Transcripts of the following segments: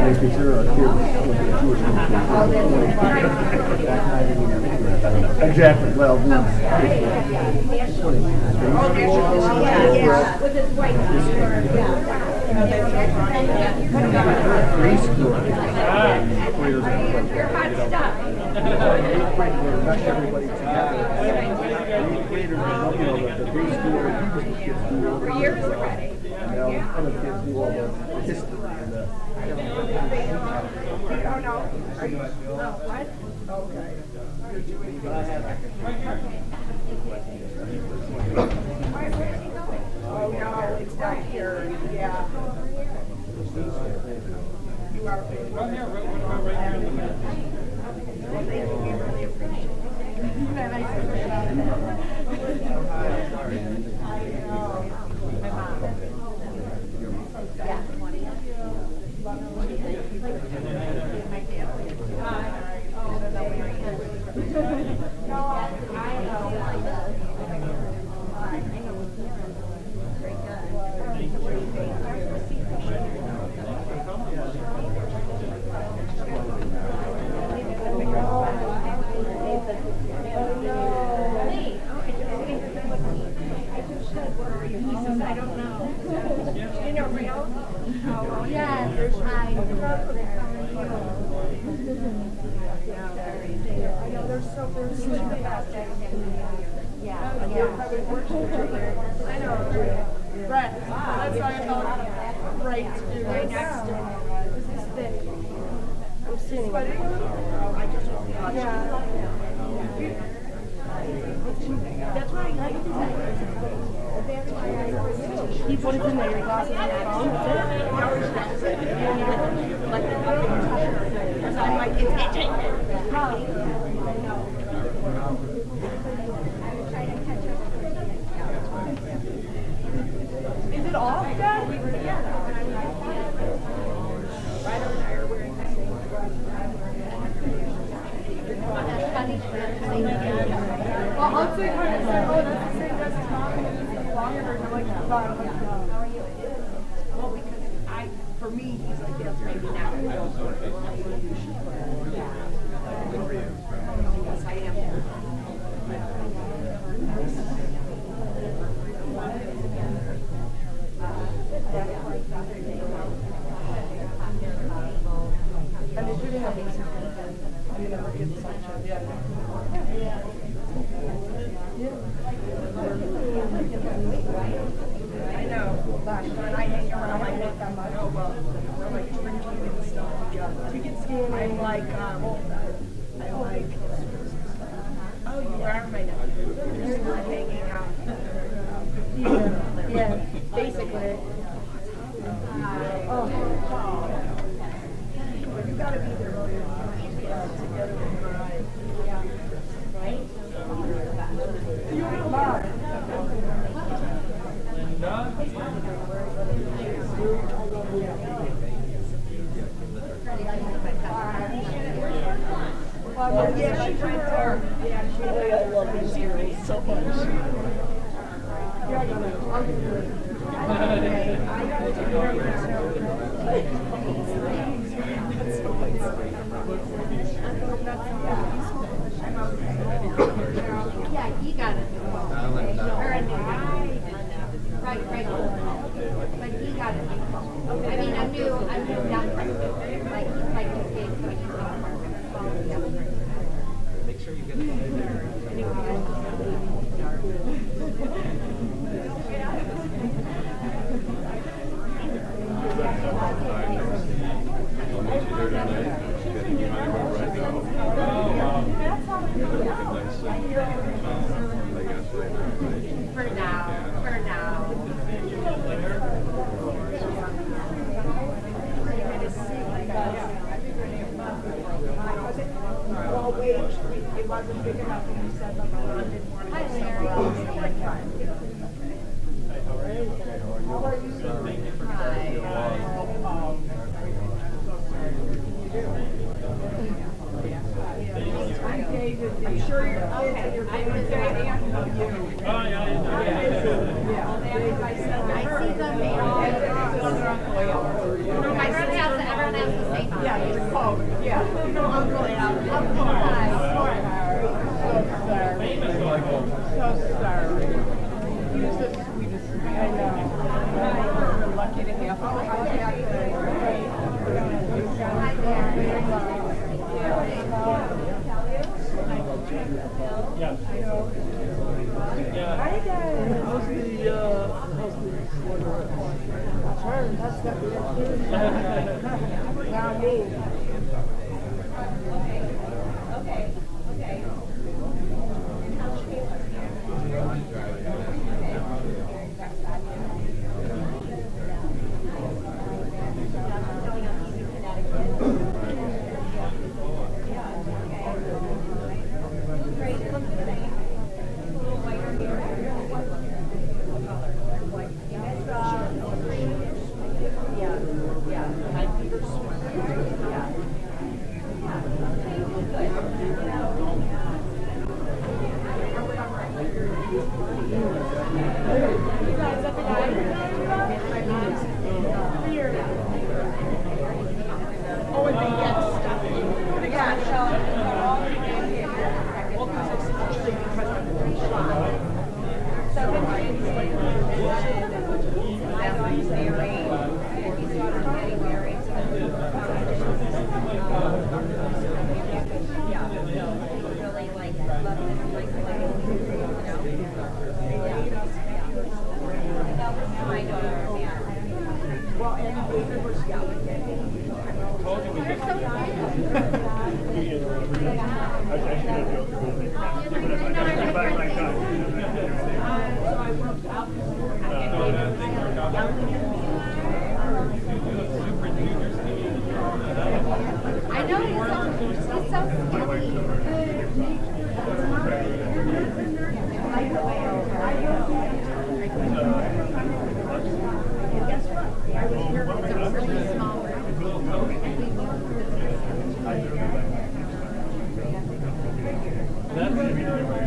Makes me sure our kids look at Jewish exactly. Well, everybody for years already. Other kids do all the history and the. Oh no. What? Okay. Oh no, it's not here. Yeah. You are very well. Thank you. We really appreciate it. My mom. Yeah. I don't know. You know, real? Oh, yes. I love it. I know they're so the best. Yeah. I know. Brett, that's why I felt right to do right next to him. This is thick. I'm sitting. I just yeah. That's why I like it. That's why I he put it in there. Glasses and phone. Because I'm like, it's itching. Is it off, Dad? Yeah. Right over there, wearing that same well, I'll say her and say, oh, that's the same dress as mom. And it's longer version. I'm like, no. How are you? Well, because for me, he's like, yes, maybe now. Good for you. Yes, I am. And it's really amazing. You never get such a, yeah. I know. Gosh, when I hang around like that much, oh well, we're like drinking and stuff together. You get skin. I'm like, oh, you are my nephew. You're not hanging out. Yeah, basically. Oh. But you gotta be there together with Brian. Yeah. Right? Mom. Oh, yeah, she's right there. Yeah, I love these girls so much. Yeah, I got it. I'll do it. I got it. Yeah, you got it. Right. But he got it. I mean, I knew that. Like, he's like this big, so he's not apartment. Make sure you get it. For now. Well, wait, it wasn't big enough when you said that I wanted more. Hi, Larry. How are you? Hi. I'm David. I'm sure your kids and your parents know you. Oh, yeah. I see them.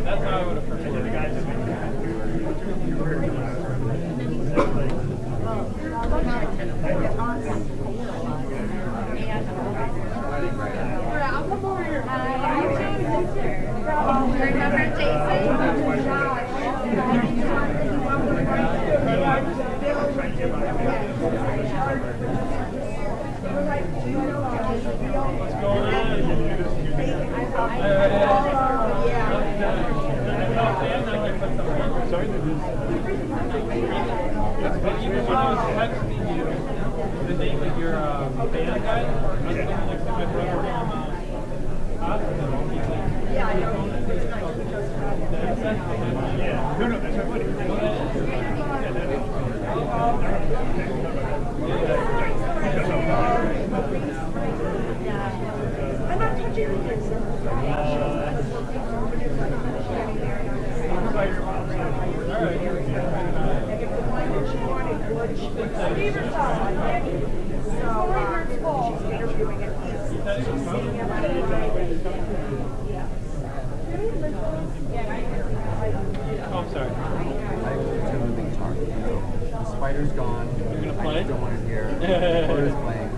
That's how I would have preferred the guys. I'll come over here. Remember Even when I was texting you the name of your band guy, I was looking like some good brother from hospital. Yeah, I know. Yeah. No, that's my buddy. I'm not touching this. Oh, I'm sorry. The spider's gone. You're gonna play? I just don't want to hear. Spider's playing.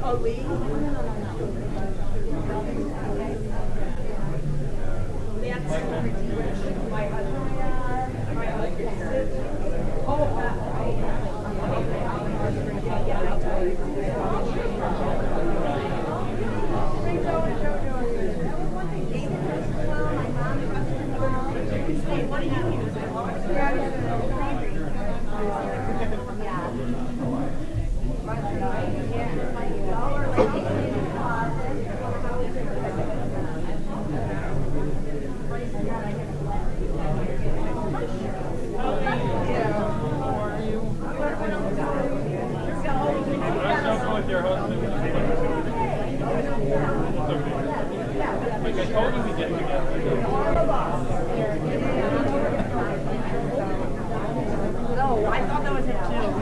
Oh, Lee? With your husband. Like I told you we get together. No, I thought that was it too.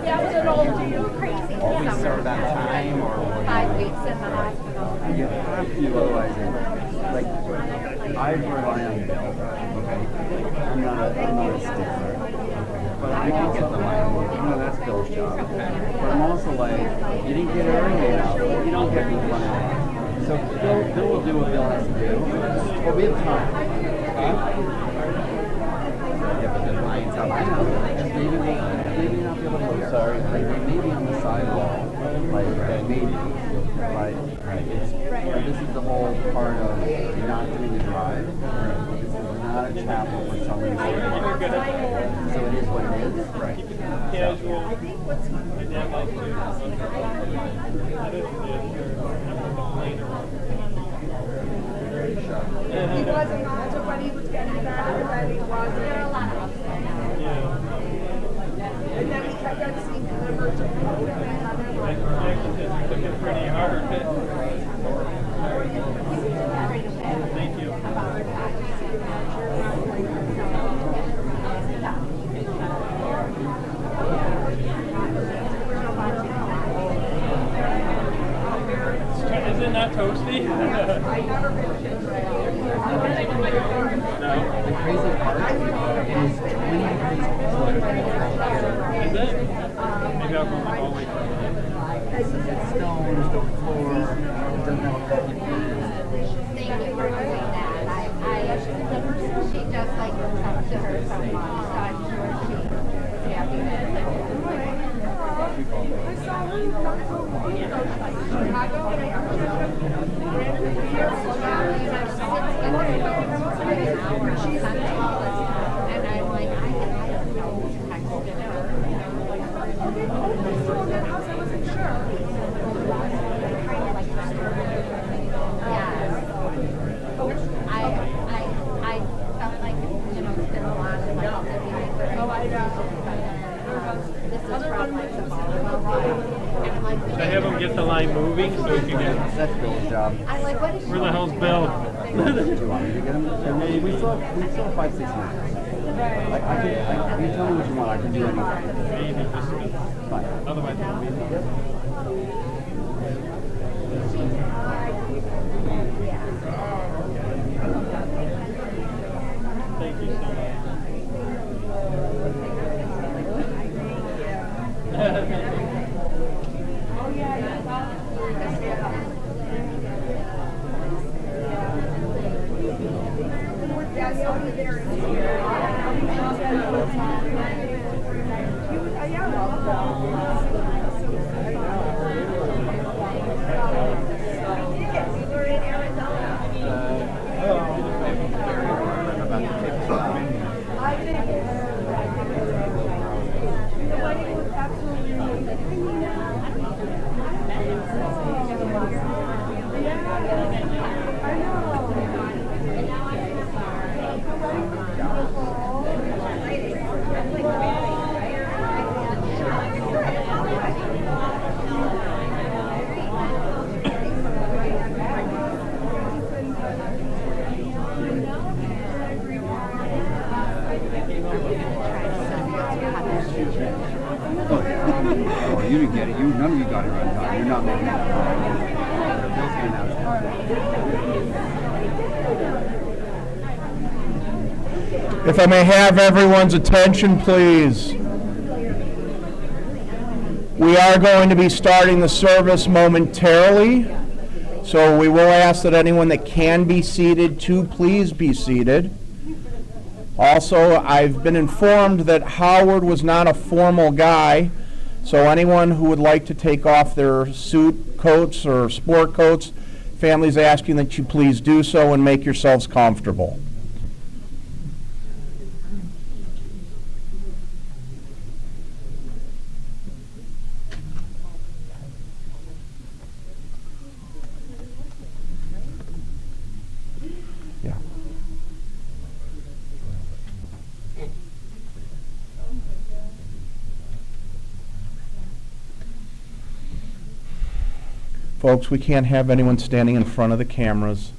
That was an old deal. Crazy. Always serve that time, or what? 5 weeks in the hospital. You have to, otherwise, like, I rely on Bill, okay? I'm not a stickler, but I can get the line. That's Bill's job. But I'm also like, you didn't get it early enough, you don't get the line. So Bill will do what Bill has to do. Well, we have time. Yeah, but the line's up. I know. Maybe not be able to look. Sorry. Like, maybe on the sidewall. Like, maybe. But this is the whole part of not doing the drive. This is not a chapel for somebody. So it is what it is. Right. Casual. My dad likes to. That is good. He wasn't on to when he was getting better, then he wasn't. There are a lot of ups and downs. Yeah. And then we kept on seeing the emergency. It's looking pretty hard. Thank you. Is it not toasty? No. The crazy part is 20 degrees Is it? Maybe I'll go all the way through. It's stones, the floor, it doesn't have a cookie piece. Thank you for doing that. She just like looks up to her so much, so I'm sure she's happy that I saw her not so long ago. Chicago, and I ran through the years. and I'm like, I don't know who's texting her. I wasn't sure. Yes. I felt like, it's been a lot of like living with Oh, I know. this is from like the volleyball line. And I'm like, Should I have him get the line moving so we can get... That's Bill's job. I'm like, what is she? Where the hell's Bill? Do you want me to get him? I mean, we still have 5, 6 minutes. Like, you tell me what you want, I can do anything. Maybe just... Fine. Otherwise, it'll be... Thank you so Yes, I'll be there. Oh, you didn't get it. None of you got it right time. You're not making that. Bill's getting out. If I may have everyone's attention, please. We are going to be starting the service momentarily, so we will ask that anyone that can be seated to please be seated. Also, I've been informed that Howard was not a formal guy, so anyone who would like to take off their suit coats or sport coats, families asking that you please do so and make yourselves comfortable. Yeah. Folks, we can't have anyone standing in front of the cameras.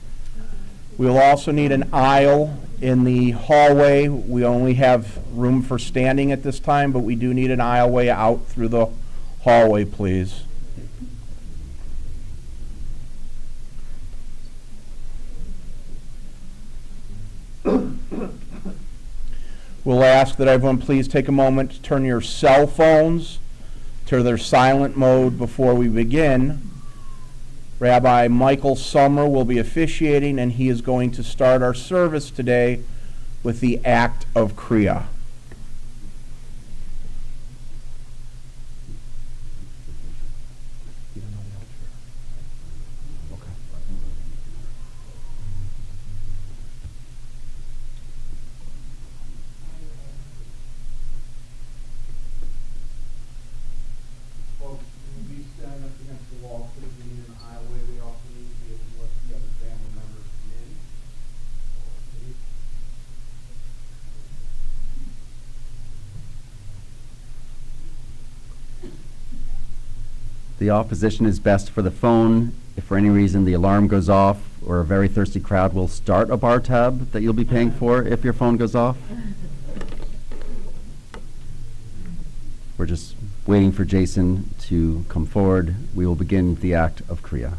We'll also need an aisle in the hallway. We only have room for standing at this time, but we do need an aisleway out through the hallway, please. We'll ask that everyone please take a moment to turn your cell phones to their silent mode before we begin. Rabbi Michael Summer will be officiating, and he is going to start our service today with the act of Kriya. Folks, when we stand up against the wall, please, we need an aisleway. We also need to be able to let the other family members come in. The opposition is best for the phone. If for any reason the alarm goes off or a very thirsty crowd will start a bar tab that you'll be paying for if your phone goes off. We're just waiting for Jason to come forward. We will begin the act of Kriya.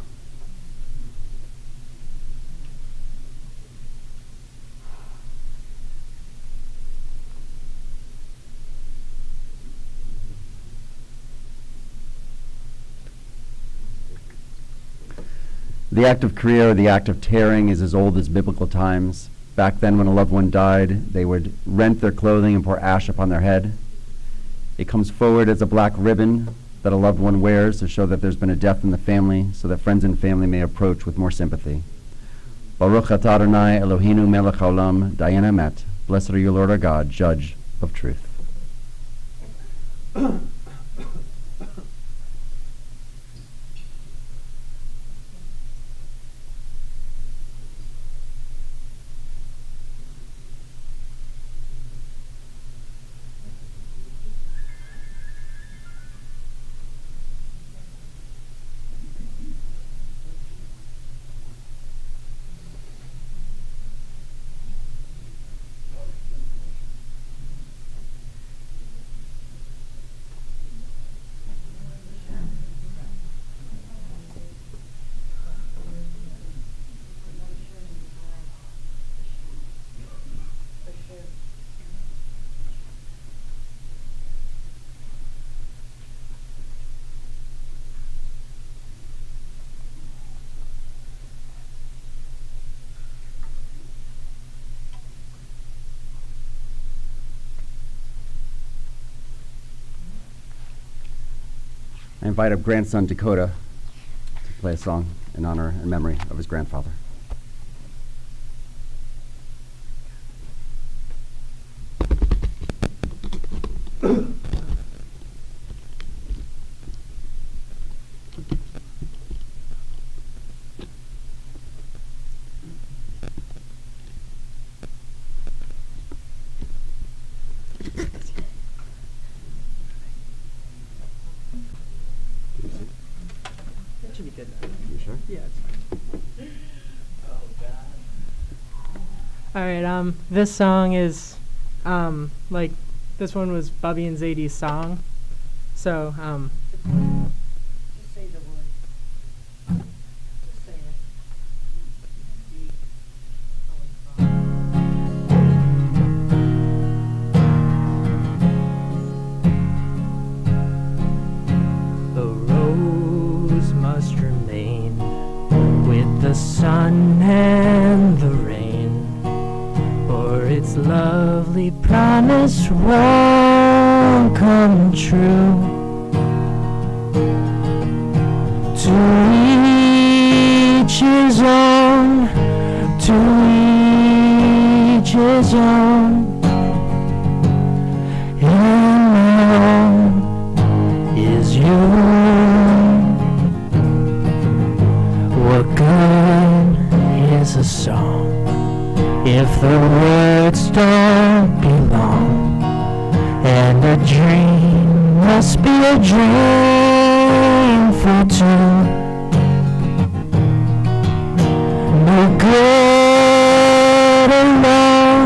The act of Kriya, or the act of tearing, is as old as biblical times. Back then, when a loved one died, they would rent their clothing and pour ash upon their head. It comes forward as a black ribbon that a loved one wears to show that there's been a death in the family, so that friends and family may approach with more sympathy. Baruch atah Adonai Eloheinu melech haolam, dayan hamet. Blessed are you, Lord our God, judge of truth. I invite up grandson Dakota to play a song in honor and memory of his grandfather. That should be good. You sure? Yeah, it's fine. All right. This song is, like, this one was Bubby and Zadie's song. So, Just say the word. Just say it. The rose must remain with the sun and the rain, or its lovely promise won't come true. To each his own, to each his own, and my own is you. What good is a song if the words don't belong? And a dream must be a dream for two. No good alone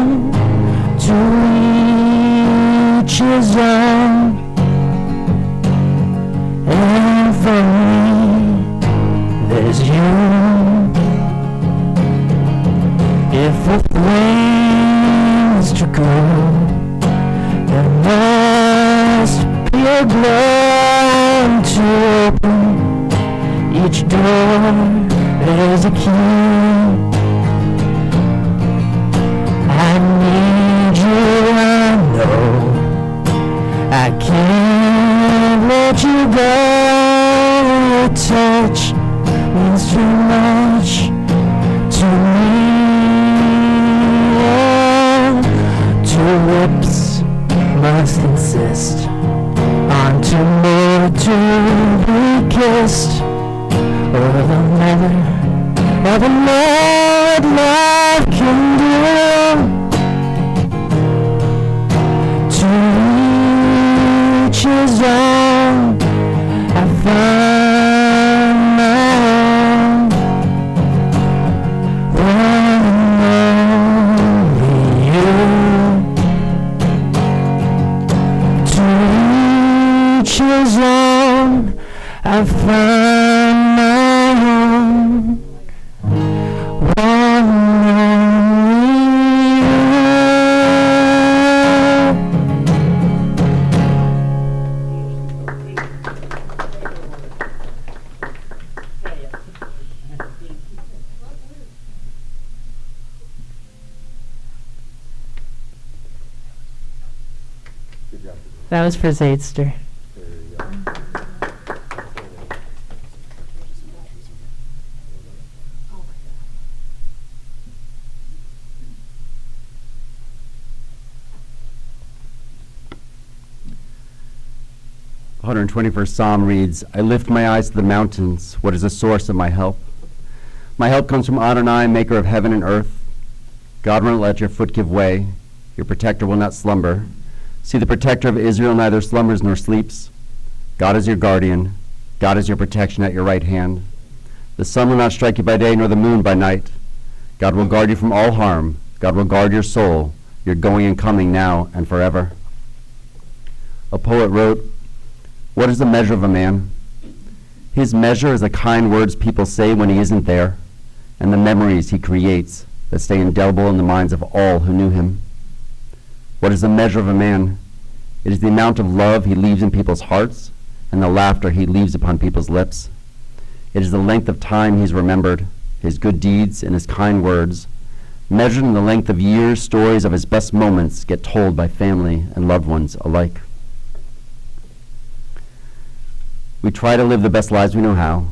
That was for Zaidster. There you go. 121st Psalm reads, I lift my eyes to the mountains. What is the source of my help? My help comes from Adonai, maker of heaven and earth. God will not let your foot give way. Your protector will not slumber. See, the protector of Israel neither slumbers nor sleeps. God is your guardian. God is your protection at your right hand. The sun will not strike you by day, nor the moon by night. God will guard you from all harm. God will guard your soul, your going and coming now and forever. A poet wrote, what is the measure of a man? His measure is the kind words people say when he isn't there, and the memories he creates that stay indelible in the minds of all who knew him. What is the measure of a man? It is the amount of love he leaves in people's hearts and the laughter he leaves upon people's lips. It is the length of time he's remembered, his good deeds and his kind words. Measured in the length of years, stories of his best moments get told by family and loved ones alike. We try to live the best lives we know how.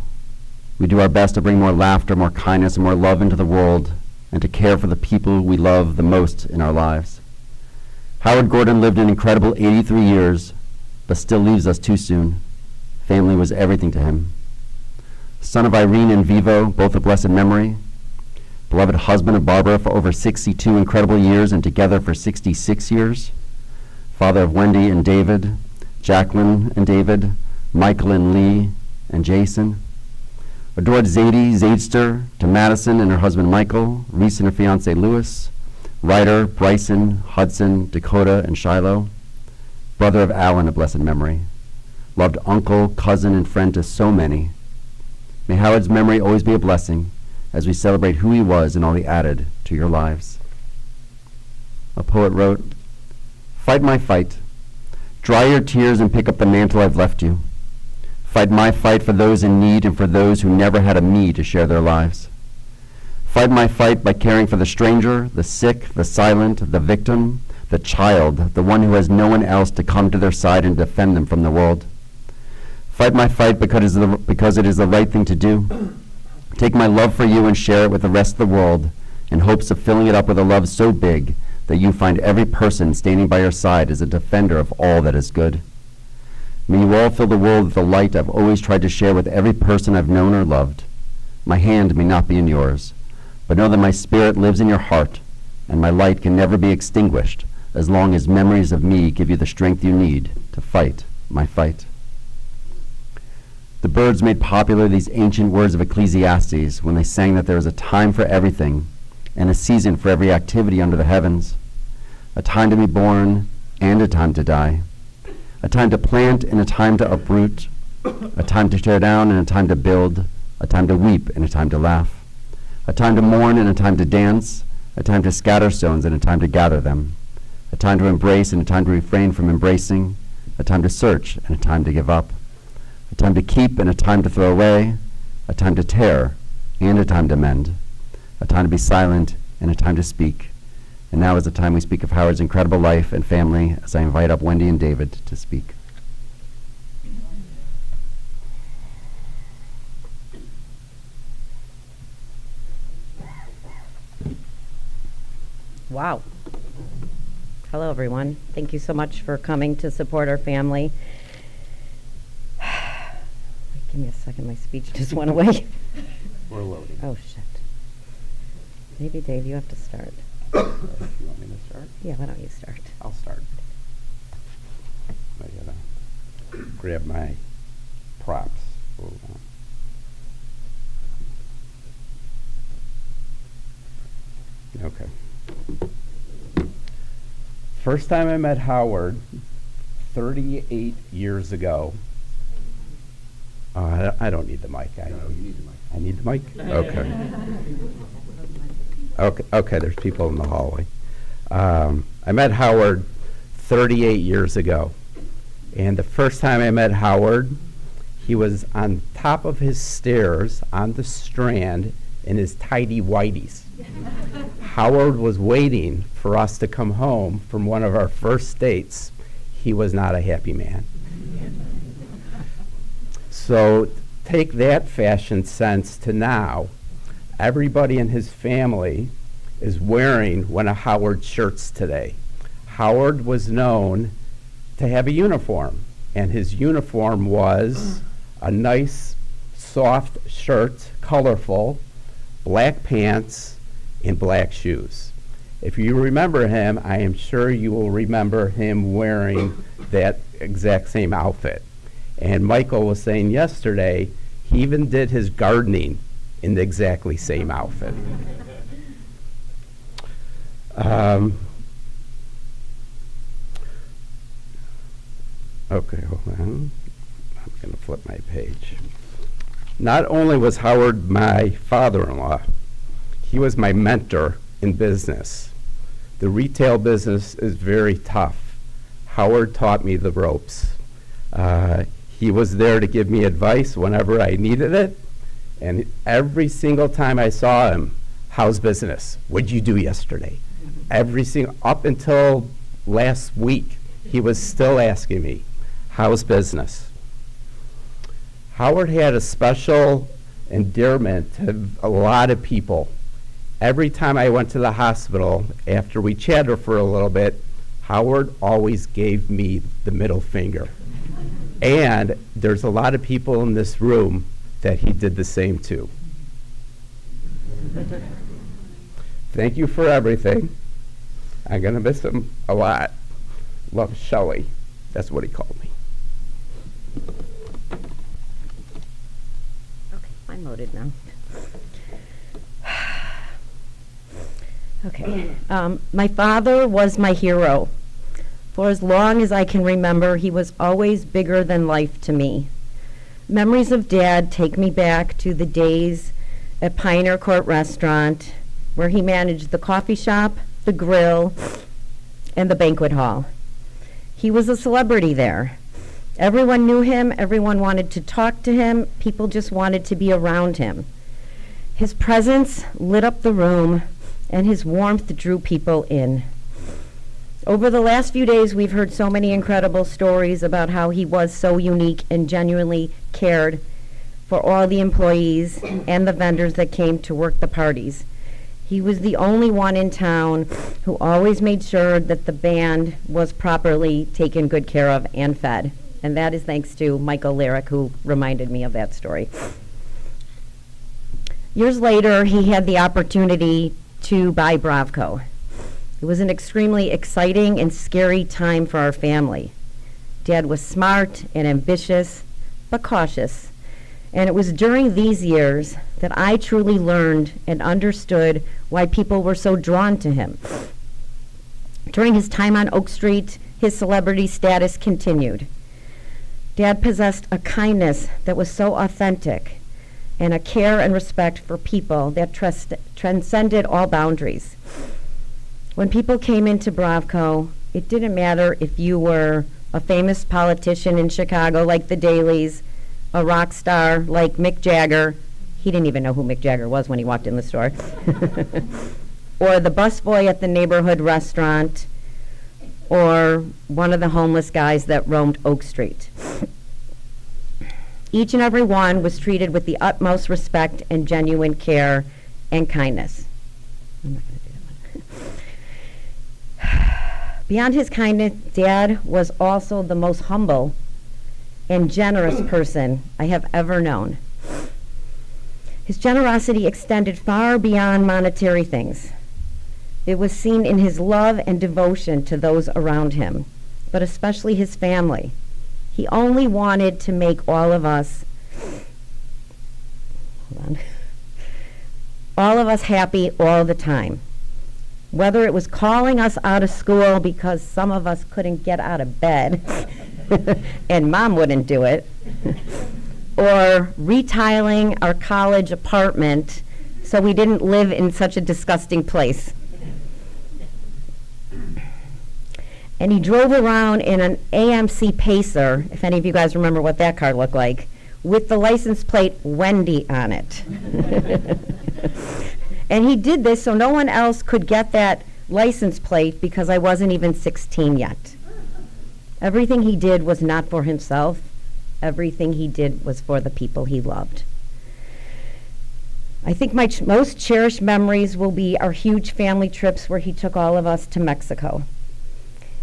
We do our best to bring more laughter, more kindness, and more love into the world, and to care for the people we love the most in our lives. Howard Gordon lived an incredible 83 years, but still leaves us too soon. Family was everything to him. Son of Irene and Vivo, both of blessed memory. Beloved husband of Barbara for over 62 incredible years and together for 66 years. Father of Wendy and David, Jacqueline and David, Michael and Lee and Jason. Adored Zadie, Zaidster, to Madison and her husband Michael, Reese and her fiance Lewis, Ryder, Bryson, Hudson, Dakota, and Shiloh. Brother of Alan of blessed memory. Loved uncle, cousin, and friend to so many. May Howard's memory always be a blessing as we celebrate who he was and all he added to your lives. A poet wrote, fight my fight. Dry your tears and pick up the mantle I've left you. Fight my fight for those in need and for those who never had a me to share their lives. Fight my fight by caring for the stranger, the sick, the silent, the victim, the child, the one who has no one else to come to their side and defend them from the world. Fight my fight because it is the right thing to do. Take my love for you and share it with the rest of the world in hopes of filling it up with a love so big that you find every person standing by your side as a defender of all that is good. May you all fill the world with the light I've always tried to share with every person I've known or loved. My hand may not be in yours, but know that my spirit lives in your heart, and my light can never be extinguished as long as memories of me give you the strength you need to fight my fight. The Byrds made popular these ancient words of Ecclesiastes when they sang that there is a time for everything and a season for every activity under the heavens, a time to be born and a time to die, a time to plant and a time to uproot, a time to tear down and a time to build, a time to weep and a time to laugh, a time to mourn and a time to dance, a time to scatter stones and a time to gather them, a time to embrace and a time to refrain from embracing, a time to search and a time to give up, a time to keep and a time to throw away, a time to tear and a time to mend, a time to be silent and a time to speak. And now is the time we speak of Howard's incredible life and family as I invite up Wendy and David to speak. Wow. Hello, everyone. Thank you so much for coming to support our family. Give me a second. My speech just went away. We're loading. Oh, shit. Maybe, Dave, you have to start. You want me to start? Yeah, why don't you start? I'll start. I gotta grab my props. Hold on. Okay. First time I met Howard, 38 years ago. I don't need the mic. I need the mic? Okay. Okay, there's people in the hallway. I met Howard 38 years ago. And the first time I met Howard, he was on top of his stairs on the Strand in his tidy whities. Howard was waiting for us to come home from one of our first dates. he was not a happy man. So take that fashion sense to now. Everybody in his family is wearing one of Howard's shirts today. Howard was known to have a uniform, and his uniform was a nice, soft shirt, colorful, black pants, and black shoes. If you remember him, I am sure you will remember him wearing that exact same outfit. And Michael was saying yesterday, he even did his gardening in the exactly same outfit. Okay, hold on. I'm going to flip my page. Not only was Howard my father-in-law, he was my mentor in business. The retail business is very tough. Howard taught me the ropes. He was there to give me advice whenever I needed it, and every single time I saw him, how's business? What'd you do yesterday? Up until last week, he was still asking me, how's business? Howard had a special endearment to a lot of people. Every time I went to the hospital, after we chatted for a little bit, Howard always gave me the middle finger. And there's a lot of people in this room that he did the same to. Thank you for everything. I'm going to miss him a lot. Love, Shelley. That's what he called me. Okay, I'm loaded now. Okay. My father was my hero. For as long as I can remember, he was always bigger than life to me. Memories of Dad take me back to the days at Pioneer Court Restaurant, where he managed the coffee shop, the grill, and the banquet hall. He was a celebrity there. Everyone knew him, everyone wanted to talk to him, people just wanted to be around him. His presence lit up the room, and his warmth drew people in. Over the last few days, we've heard so many incredible stories about how he was so unique and genuinely cared for all the employees and the vendors that came to work the parties. He was the only one in town who always made sure that the band was properly taken good care of and fed. And that is thanks to Michael Lyric, who reminded me of that story. Years later, he had the opportunity to buy Bravco. It was an extremely exciting and scary time for our family. Dad was smart and ambitious, but cautious. And it was during these years that I truly learned and understood why people were so drawn to him. During his time on Oak Street, his celebrity status continued. Dad possessed a kindness that was so authentic and a care and respect for people that transcended all boundaries. When people came into Bravco, it didn't matter if you were a famous politician in Chicago like the Dailies, a rock star like Mick Jagger. He didn't even know who Mick Jagger was when he walked in the store. Or the busboy at the neighborhood restaurant, or one of the homeless guys that roamed Oak Street. Each and every one was treated with the utmost respect and genuine care and kindness. I'm not going to do that one. Beyond his kindness, Dad was also the most humble and generous person I have ever known. His generosity extended far beyond monetary things. It was seen in his love and devotion to those around him, but especially his family. He only wanted to make all of us happy all the time. Whether it was calling us out of school because some of us couldn't get out of bed and Mom wouldn't do it, or retiling our college apartment so we didn't live in such a disgusting place. And he drove around in an AMC Pacer, if any of you guys remember what that car looked like, with the license plate Wendy on it. And he did this so no one else could get that license plate because I wasn't even 16 yet. Everything he did was not for himself. Everything he did was for the people he loved. I think my most cherished memories will be our huge family trips where he took all of us to Mexico.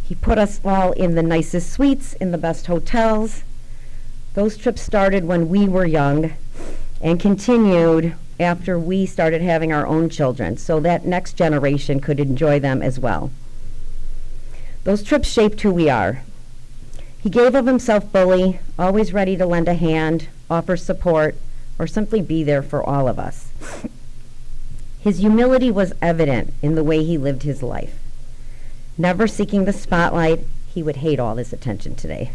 He put us all in the nicest suites, in the best hotels. Those trips started when we were young and continued after we started having our own children, so that next generation could enjoy them as well. Those trips shaped who we are. He gave of himself fully, always ready to lend a hand, offer support, or simply be there for all of us. His humility was evident in the way he lived his life. Never seeking the spotlight, he would hate all this attention today,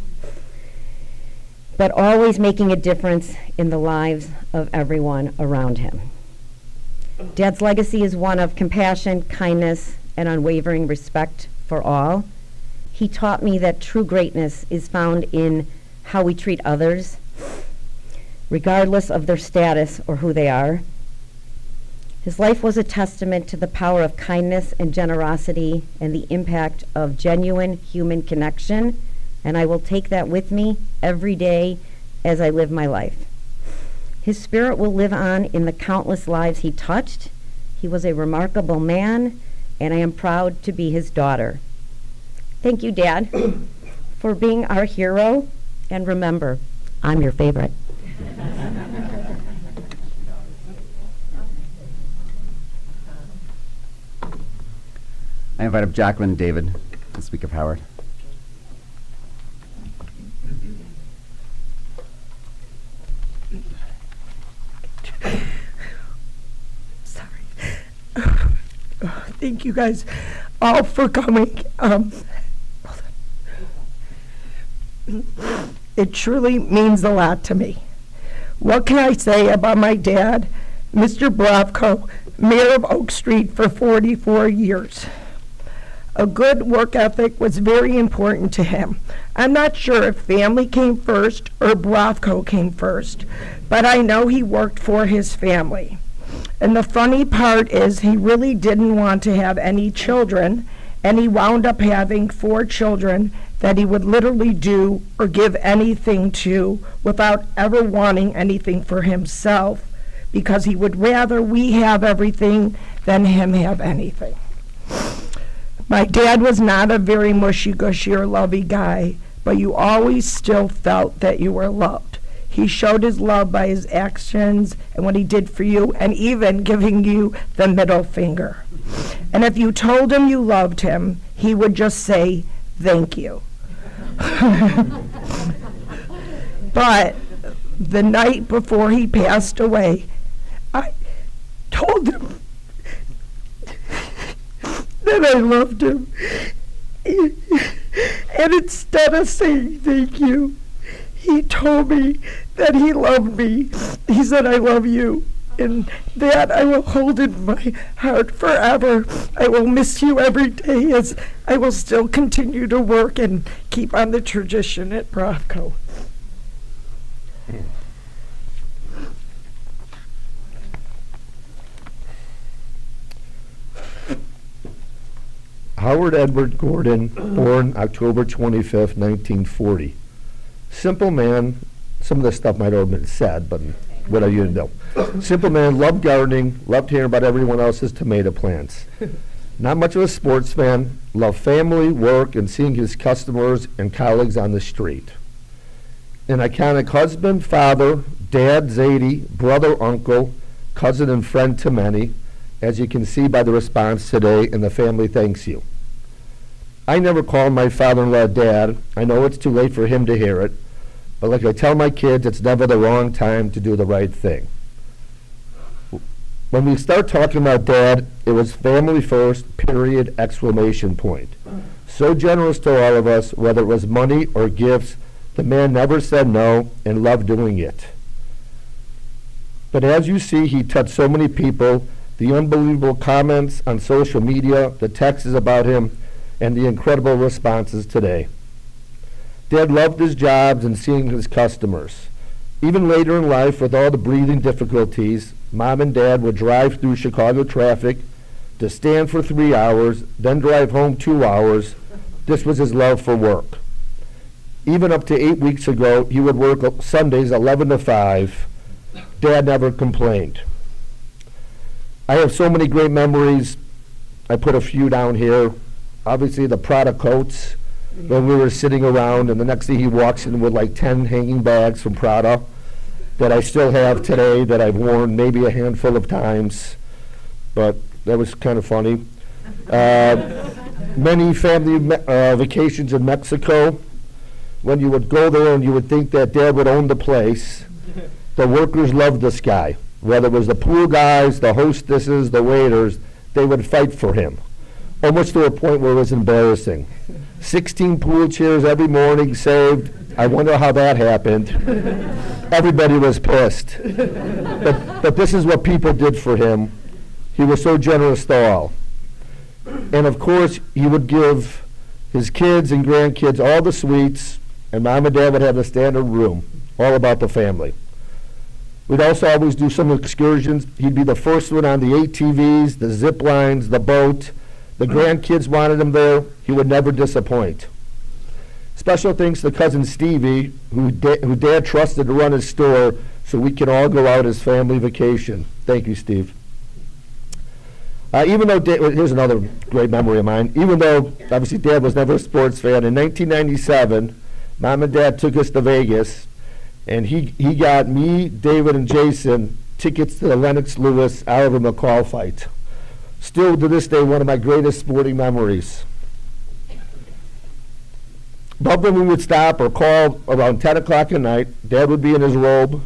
but always making a difference in the lives of everyone around him. Dad's legacy is one of compassion, kindness, and unwavering respect for all. He taught me that true greatness is found in how we treat others, regardless of their status or who they are. His life was a testament to the power of kindness and generosity and the impact of genuine human connection, and I will take that with me every day as I live my life. His spirit will live on in the countless lives he touched. He was a remarkable man, and I am proud to be his daughter. Thank you, Dad, for being our hero, and remember, I'm your favorite. I invite up Jacqueline and David to speak of Howard. Sorry. Thank you guys all for coming. It truly means a lot to me. What can I say about my dad, Mr. Bravko, mayor of Oak Street for 44 years? A good work ethic was very important to him. I'm not sure if family came first or Bravko came first, but I know he worked for his family. And the funny part is he really didn't want to have any children, and he wound up having 4 children that he would literally do or give anything to without ever wanting anything for himself, because he would rather we have everything than him have anything. My dad was not a very mushy-gushy or lovey guy, but you always still felt that you were loved. He showed his love by his actions and what he did for you, and even giving you the middle finger. And if you told him you loved him, he would just say, thank you. But the night before he passed away, I told him that I loved him. And instead of saying thank you, he told me that he loved me. He said, I love you. And that I will hold in my heart forever. I will miss you every day, as I will still continue to work and keep on the tradition at Bravko. Howard Edward Gordon, born October 25th, 1940. Simple man. Some of this stuff might have been said, but what are you to know? Simple man, loved gardening, loved hearing about everyone else's tomato plants. Not much of a sports fan, loved family, work, and seeing his customers and colleagues on the street. An iconic husband, father, dad, Zadie, brother, uncle, cousin, and friend to many, as you can see by the response today, and the family thanks you. I never called my father-in-law Dad. I know it's too late for him to hear it, but like I tell my kids, it's never the wrong time to do the right thing. When we start talking about Dad, it was family first, period, exclamation point. So generous to all of us, whether it was money or gifts, the man never said no and loved doing it. But as you see, he touched so many people, the unbelievable comments on social media, the texts about him, and the incredible responses today. Dad loved his jobs and seeing his customers. Even later in life, with all the breathing difficulties, Mom and Dad would drive through Chicago traffic to stand for 3 hours, then drive home 2 hours. This was his love for work. Even up to 8 weeks ago, he would work Sundays 11 to 5. Dad never complained. I have so many great memories. I put a few down here. Obviously, the Prada coats, when we were sitting around, and the next thing he walks in with like 10 hanging bags from Prada that I still have today, that I've worn maybe a handful of times, but that was kind of funny. Many family vacations in Mexico. When you would go there and you would think that Dad would own the place, the workers loved this guy. Whether it was the pool guys, the hostesses, the waiters, they would fight for him, almost to a point where it was embarrassing. 16 pool chairs every morning saved. I wonder how that happened. Everybody was pissed. But this is what people did for him. He was so generous to all. And of course, he would give his kids and grandkids all the sweets, and Mom and Dad would have the standard room, all about the family. We'd also always do some excursions. He'd be the first one on the ATVs, the zip lines, the boat. The grandkids wanted him there. He would never disappoint. Special thanks to cousin Stevie, who Dad trusted to run his store so we can all go out as family vacation. Thank you, Steve. Even though here's another great memory of mine. Even though obviously Dad was never a sports fan, in 1997, Mom and Dad took us to Vegas, and he got me, David, and Jason tickets to the Lennox Lewis Oliver McCall fight. Still to this day, one of my greatest sporting memories. But when we would stop or call around 10 o'clock at night, Dad would be in his robe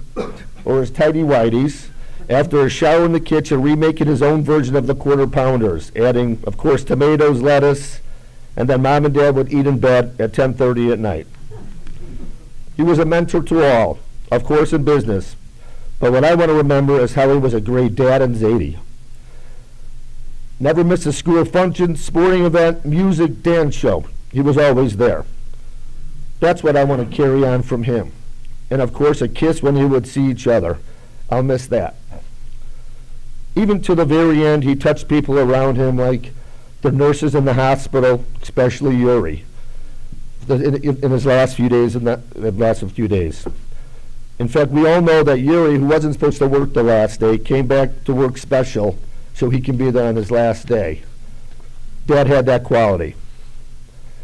or his tighty whities after a shower in the kitchen, remaking his own version of the Quarter Pounders, adding, of course, tomatoes, lettuce, and then Mom and Dad would eat in bed at 10:30 at night. He was a mentor to all, of course, in business. But what I want to remember is how he was a great dad and Zadie. Never missed a school function, sporting event, music, dance show. He was always there. That's what I want to carry on from him. And of course, a kiss when we would see each other. I'll miss that. Even to the very end, he touched people around him, like the nurses in the hospital, especially Yuri, in his last few days, In fact, we all know that Yuri, who wasn't supposed to work the last day, came back to work special so he can be there on his last day. Dad had that quality.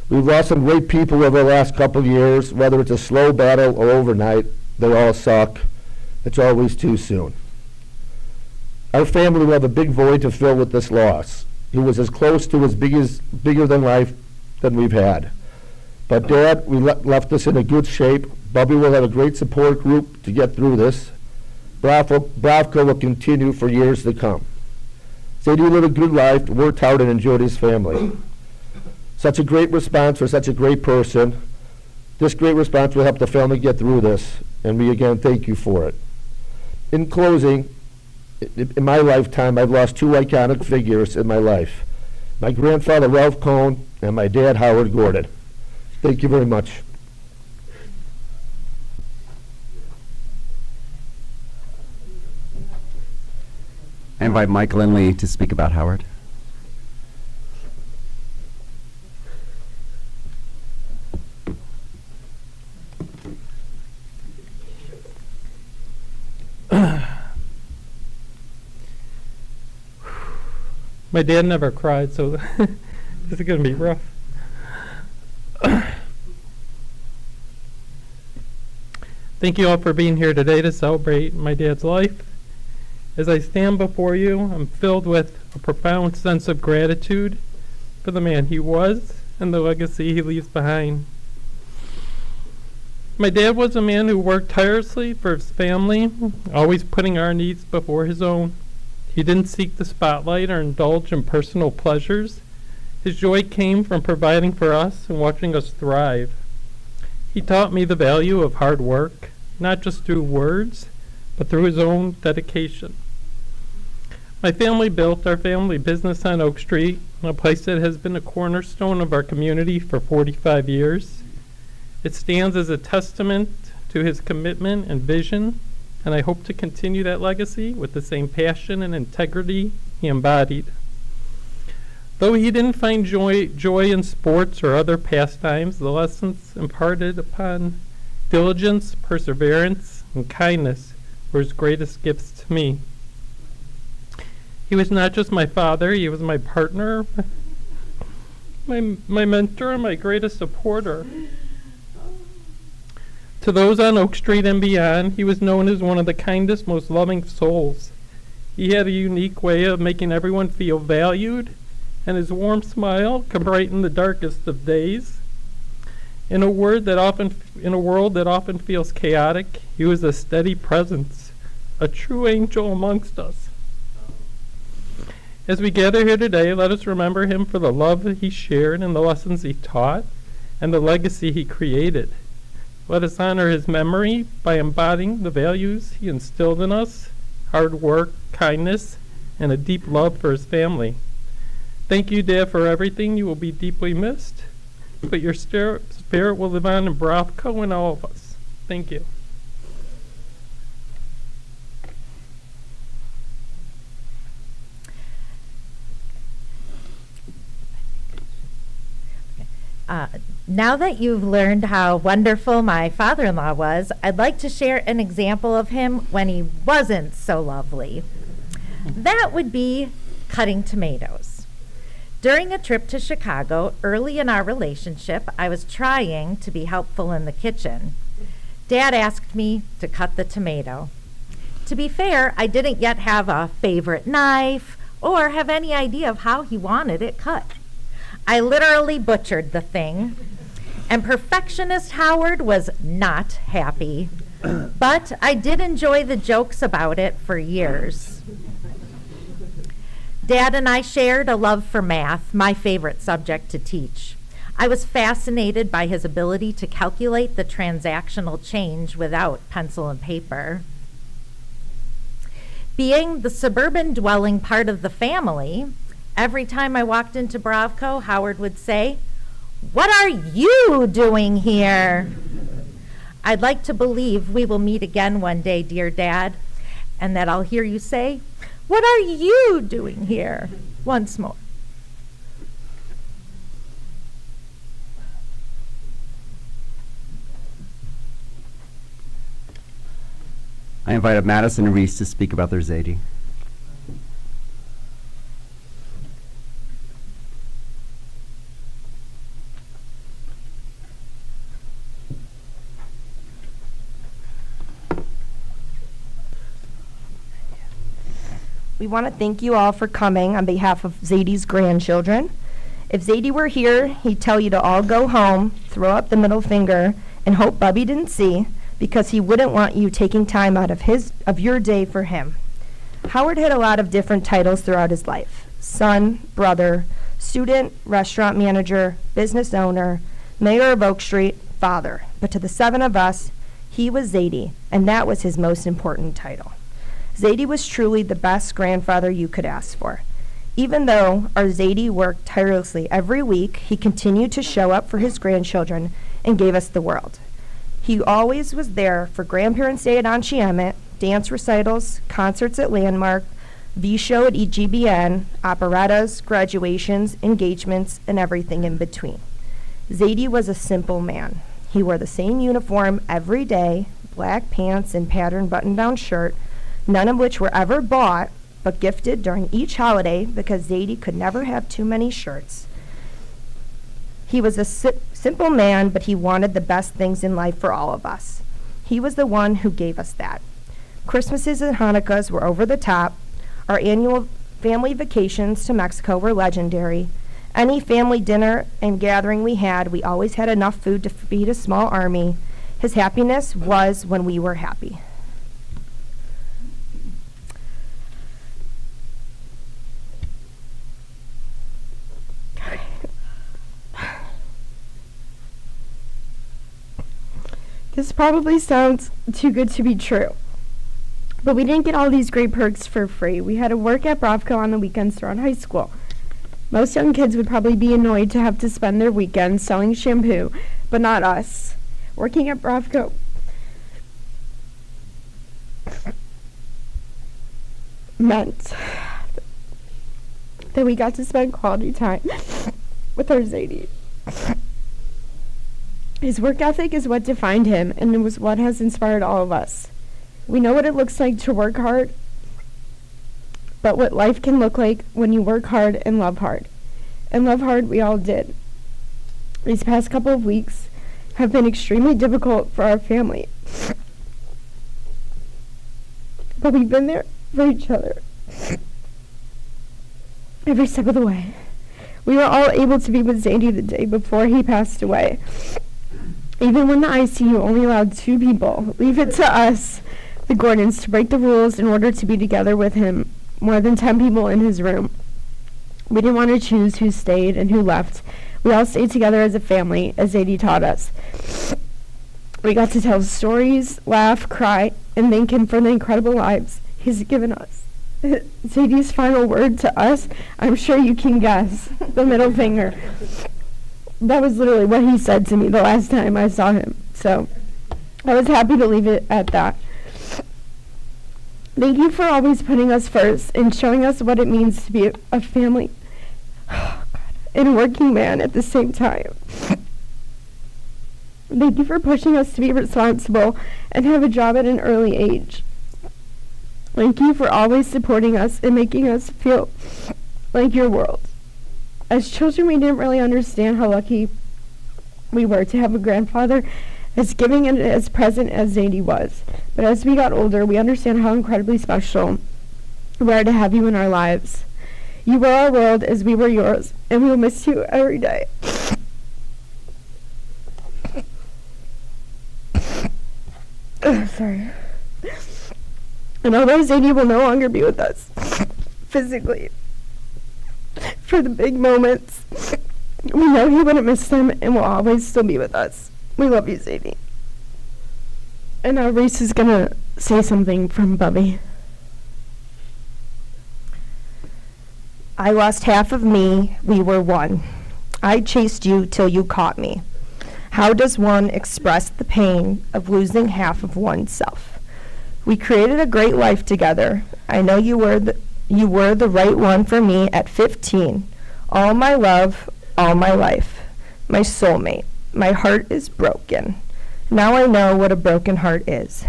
We've lost some great people over the last couple of years, whether it's a slow battle or overnight. They all suck. It's always too soon. Our family will have a big void to fill with this loss. He was as close to as bigger than life than we've had. But Dad, left us in a good shape. Bubby will have a great support group to get through this. Bravco will continue for years to come. Zadie lived a good life, worked hard, and enjoyed his family. Such a great response for such a great person. This great response will help the family get through this, and we again thank you for it. In closing, in my lifetime, I've lost two iconic figures in my life. My grandfather, Ralph Cohn, and my dad, Howard Gordon. Thank you very much. I invite Mike Lindley to speak about Howard. My dad never cried, so this is going to be rough. Thank you all for being here today to celebrate my dad's life. As I stand before you, I'm filled with a profound sense of gratitude for the man he was and the legacy he leaves behind. My dad was a man who worked tirelessly for his family, always putting our needs before his own. He didn't seek the spotlight or indulge in personal pleasures. His joy came from providing for us and watching us thrive. He taught me the value of hard work, not just through words, but through his own dedication. My family built our family business on Oak Street, a place that has been a cornerstone of our community for 45 years. It stands as a testament to his commitment and vision, and I hope to continue that legacy with the same passion and integrity he embodied. Though he didn't find joy in sports or other pastimes, the lessons imparted upon diligence, perseverance, and kindness were his greatest gifts to me. He was not just my father, he was my partner, my mentor, and my greatest supporter. To those on Oak Street and beyond, he was known as one of the kindest, most loving souls. He had a unique way of making everyone feel valued, and his warm smile could brighten the darkest of days. In a world that often feels chaotic, he was a steady presence, a true angel amongst us. As we gather here today, let us remember him for the love that he shared and the lessons he taught and the legacy he created. Let us honor his memory by embodying the values he instilled in us: hard work, kindness, and a deep love for his family. Thank you, Dad, for everything. You will be deeply missed, but your spirit will live on in Bravco and all of us. Thank you. Now that you've learned how wonderful my father-in-law was, I'd like to share an example of him when he wasn't so lovely. That would be cutting tomatoes. During a trip to Chicago, early in our relationship, I was trying to be helpful in the kitchen. Dad asked me to cut the tomato. To be fair, I didn't yet have a favorite knife or have any idea of how he wanted it cut. I literally butchered the thing, and perfectionist Howard was not happy. But I did enjoy the jokes about it for years. Dad and I shared a love for math, my favorite subject to teach. I was fascinated by his ability to calculate the transactional change without pencil and paper. Being the suburban dwelling part of the family, every time I walked into Bravco, Howard would say, "What are you doing here?" I'd like to believe we will meet again one day, dear Dad, and that I'll hear you say, "What are you doing here?" once more. I invited Madison and Reese to speak about their Zadie. We want to thank you all for coming on behalf of Zadie's grandchildren. If Zadie were here, he'd tell you to all go home, throw up the middle finger, and hope Bubby didn't see, because he wouldn't want you taking time out of your day for him. Howard had a lot of different titles throughout his life: son, brother, student, restaurant manager, business owner, mayor of Oak Street, father. But to the seven of us, he was Zadie, and that was his most important title. Zadie was truly the best grandfather you could ask for. Even though our Zadie worked tirelessly every week, he continued to show up for his grandchildren and gave us the world. He always was there for Grandparents' Day at Aunt Emmett, dance recitals, concerts at Landmark, V-Show at EGBN, operettas, graduations, engagements, and everything in between. Zadie was a simple man. He wore the same uniform every day, black pants and patterned button-down shirt, none of which were ever bought, but gifted during each holiday because Zadie could never have too many shirts. He was a simple man, but he wanted the best things in life for all of us. He was the one who gave us that. Christmases and Hanukkahs were over the top. Our annual family vacations to Mexico were legendary. Any family dinner and gathering we had, we always had enough food to feed a small army. His happiness was when we were happy. This probably sounds too good to be true, but we didn't get all these great perks for free. We had to work at Bravco on the weekends throughout high school. Most young kids would probably be annoyed to have to spend their weekends selling shampoo, but not us. Working at Bravco meant that we got to spend quality time with our Zadie. His work ethic is what defined him, and it was what has inspired all of us. We know what it looks like to work hard, but what life can look like when you work hard and love hard. And love hard we all did. These past couple of weeks have been extremely difficult for our family. But we've been there for each other every step of the way. We were all able to be with Zadie the day before he passed away. Even when the ICU only allowed 2 people, leave it to us, the Gordons, to break the rules in order to be together with him. More than 10 people in his room. We didn't want to choose who stayed and who left. We all stayed together as a family, as Zadie taught us. We got to tell stories, laugh, cry, and thank him for the incredible lives he's given us. Zadie's final word to us, I'm sure you can guess, the middle finger. That was literally what he said to me the last time I saw him. So I was happy to leave it at that. Thank you for always putting us first and showing us what it means to be a family and a working man at the same time. Thank you for pushing us to be responsible and have a job at an early age. Thank you for always supporting us and making us feel like your world. As children, we didn't really understand how lucky we were to have a grandfather as giving and as present as Zadie was. But as we got older, we understand how incredibly special we are to have you in our lives. You were our world as we were yours, and we will miss you every day. Sorry. And although Zadie will no longer be with us physically for the big moments, we know he wouldn't miss them and will always still be with us. We love you, Zadie. And now Reese is gonna say something from Bubby. I lost half of me, we were one. I chased you till you caught me. How does one express the pain of losing half of oneself? We created a great life together. I know you were the right one for me at 15. All my love, all my life. My soulmate. My heart is broken. Now I know what a broken heart is.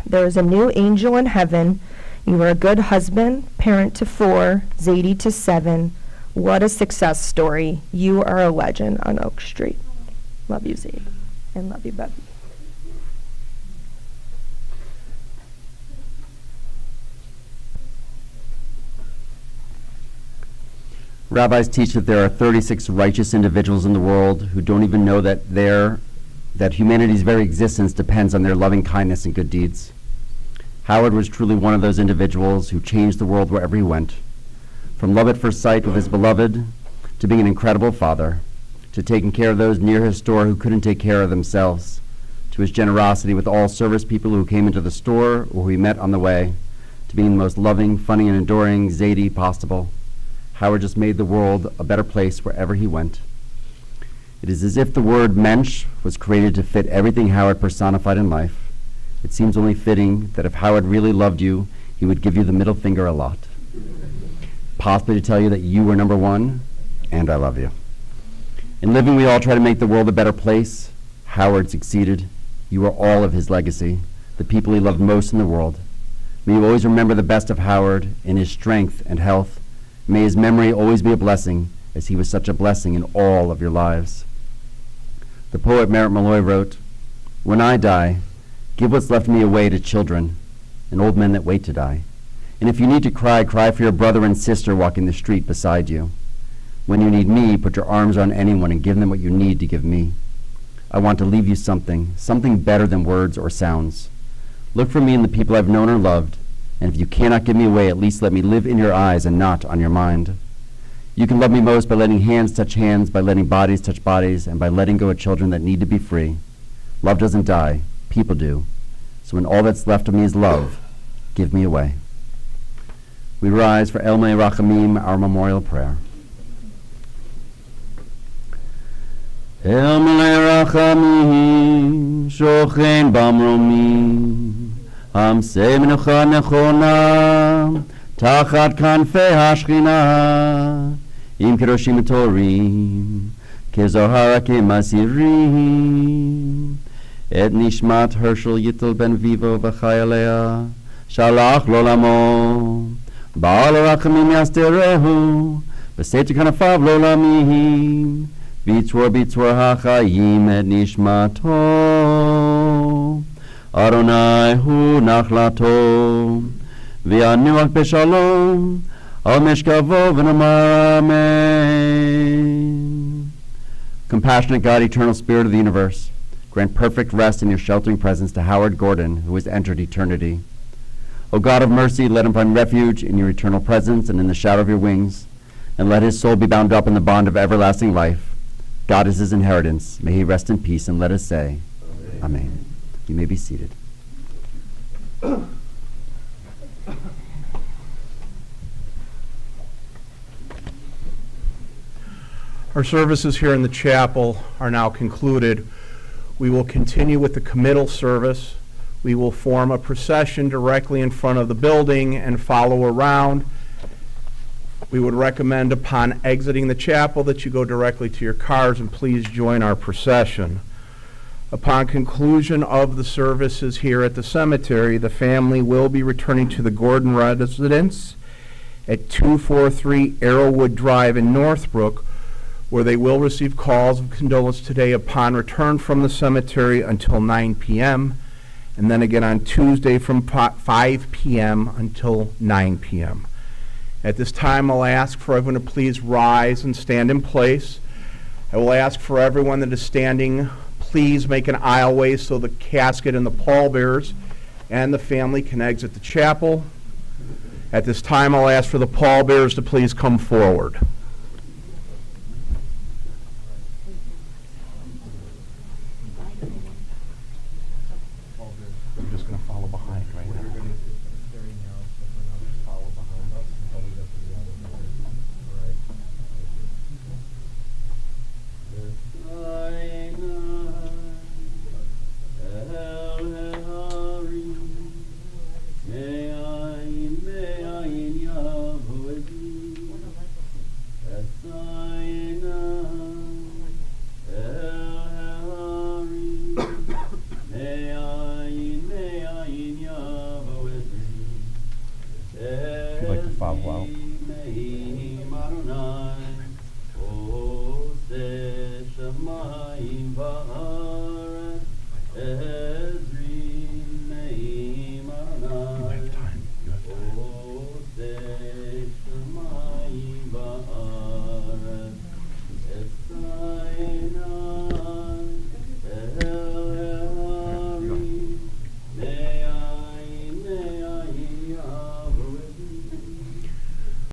There is a new angel in heaven. You were a good husband, parent to 4, Zadie to 7. What a success story. You are a legend on Oak Street. Love you, Zadie. And love you, Bubby. Rabbis teach that there are 36 righteous individuals in the world who don't even know that humanity's very existence depends on their loving kindness and good deeds. Howard was truly one of those individuals who changed the world wherever he went. From love at first sight with his beloved, to being an incredible father, to taking care of those near his store who couldn't take care of themselves, to his generosity with all service people who came into the store or who he met on the way, to being the most loving, funny, and adoring Zadie possible. Howard just made the world a better place wherever he went. It is as if the word mensch was created to fit everything Howard personified in life. It seems only fitting that if Howard really loved you, he would give you the middle finger a lot. Possibly to tell you that you were number one, and I love you. In living, we all try to make the world a better place. Howard succeeded. You are all of his legacy, the people he loved most in the world. May you always remember the best of Howard in his strength and health. May his memory always be a blessing, as he was such a blessing in all of your lives. The poet Merritt Malloy wrote, "When I die, give what's left of me away to children and old men that wait to die. And if you need to cry, cry for your brother and sister walking the street beside you. When you need me, put your arms around anyone and give them what you need to give me. I want to leave you something better than words or sounds. Look for me in the people I've known or loved, and if you cannot give me away, at least let me live in your eyes and not on your mind. You can love me most by letting hands touch hands, by letting bodies touch bodies, and by letting go of children that need to be free. Love doesn't die, people do. So when all that's left of me is love, give me away." We rise for El Mei Rachamim, our memorial prayer. El Mei Rachamim, shochen bamromim, Amsei menucha nechona, tachat kanfei hashchina, im kedoshim torim, kezohara kemasirim, et nishmat Herschel Yittel ben Vivo v'chayalea, shalach lolamo, ba'al rachamim yasterehu, v'seter kanafav lolamim, bitzvor hachayim et nishmato, Adonai hu nachlato, v'yanuach b'shalom, al mishkavo v'namar amen. Compassionate God, eternal Spirit of the universe, grant perfect rest in your sheltering presence to Howard Gordon, who has entered eternity. O God of mercy, let him find refuge in your eternal presence and in the shadow of your wings, and let his soul be bound up in the bond of everlasting life. God is his inheritance. May he rest in peace, and let us say, Amen. You may be seated. Our services here in the chapel are now concluded. We will continue with the committal service. We will form a procession directly in front of the building and follow around. We would recommend upon exiting the chapel that you go directly to your cars and please join our procession. Upon conclusion of the services here at the cemetery, the family will be returning to the Gordon residence at 243 Arrowwood Drive in Northbrook, where they will receive calls of condolence today upon return from the cemetery until 9 p.m., and then again on Tuesday from 5 p.m. until 9 p.m. At this time, I'll ask for everyone to please rise and stand in place. I will ask for everyone that is standing, please make an aisleway so the casket and the pallbearers and the family can exit the chapel. At this time, I'll ask for the pallbearers to please come forward. I'm just going to follow behind right now. If you'd like to follow out.